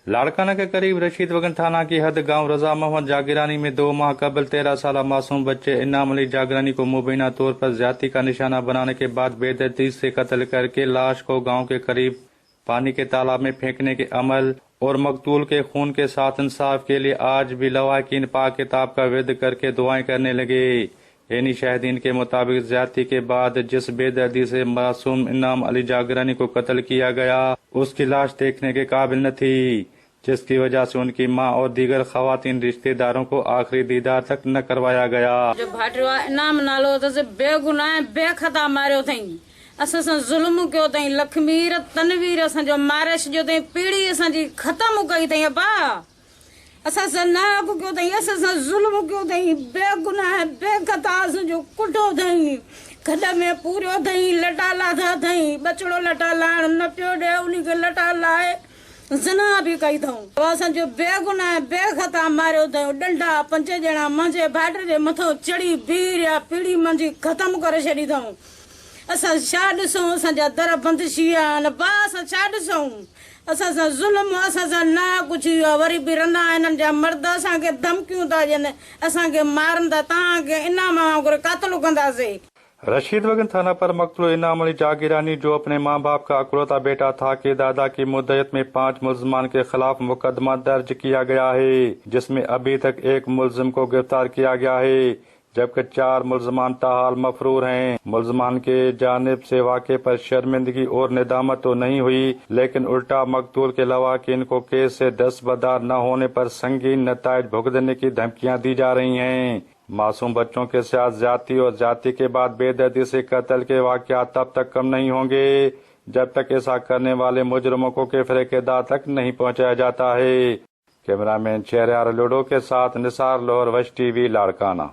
लाड़काना के करीब रशीदवगन थाना की हद गांव रजा मोहम्मद जागीरानी में 2 माह कबल 13 साल मासूम बच्चे इनाम अली जागीरानी को मुबीना तौर पर ज्यादती का निशाना बनाने के बाद बेदर्दी से कत्ल करके लाश को गांव के करीब पानी के तालाब में फेंकने के अमल और मकतूल के खून के साथ इंसाफ के लिए आज भी लवाकिन पाक किताब का विद करके दुआएं करने लगे। यानी शाहिदीन के मुताबिक ज्यादती के बाद जिस बेदर्दी से मासूम इनाम अली जागीरानी को कत्ल किया गया उसकी लाश देखने के काबिल न थी, जिसकी वजह से उनकी मां और दीगर खवातीन रिश्तेदारों को आखिरी दीदार तक न करवाया गया। जो भाटिवा इनाम नालो तो बेगुनाह बेखता मारियो थई, असां सां ज़ुल्म कयो थई, लखमीर तनवीर असां जो मारिश जो थई, पीढ़ी असां जी खत्म कई थई। अबा असां सां नाक कयो थई, असां सां ज़ुल्म कयो थई, बेगुनाह बेखता असां जो कुटो थई, खड में पूरो थई, लटाला था थई, बचड़ो लटा लाण न पियो ॾे उन खे लटा लाए जना भी कई थऊं। असां जो बेगुनाह बेखता मारियो थऊं, डंडा 5 ॼणा मुंहिंजे भाइट जे मथां चढ़ी बीरिया, पीढ़ी मुंहिंजी ख़त्म करे छॾी अथऊं। असां छा ॾिसूं, असांजा दर बंद थी विया आहिनि, असां छा ॾिसूं, असां सां ज़ुल्म, असां सां ना कुझु वरी बि रंदा हिननि जा मर्द असांखे धमकियूं था ॾियनि, असांखे मारंदा, तव्हांखे इनाम वांगुरु क़त्ल कंदासीं। रशीदवगन थाना पर मकतूल इनाम अली जागीरानी जो अपने माँ बाप का अकलौता बेटा था के दादा की मुद्दत में 5 मुल्जमान के खिलाफ मुकदमा दर्ज किया गया है, जिसमें अभी तक 1 मुल्जिम को गिरफ्तार किया गया है, जबकि 4 मुल्जमान ताहाल मफरूर हैं। मुल्जमान के जानिब से वाक़े पर शर्मिंदगी और निदामत तो नहीं हुई, लेकिन उल्टा मकतूल के लवाकिन को केस से दस्तबरदार न होने पर संगीन नताइज भुगतने की धमकियां दी जा रही हैं। मासूम बच्चों के साथ ज्यादती और ज्यादती के बाद बेदर्दी से कत्ल के वाक़यात तब तक कम नहीं होंगे जब तक ऐसा करने वाले मुजरिमों को कैफरे के दांत तक नहीं पहुंचाया जाता है। कैमरामैन शहरयार लूडो के साथ निसार लोहर, वश टीवी, लाड़काना।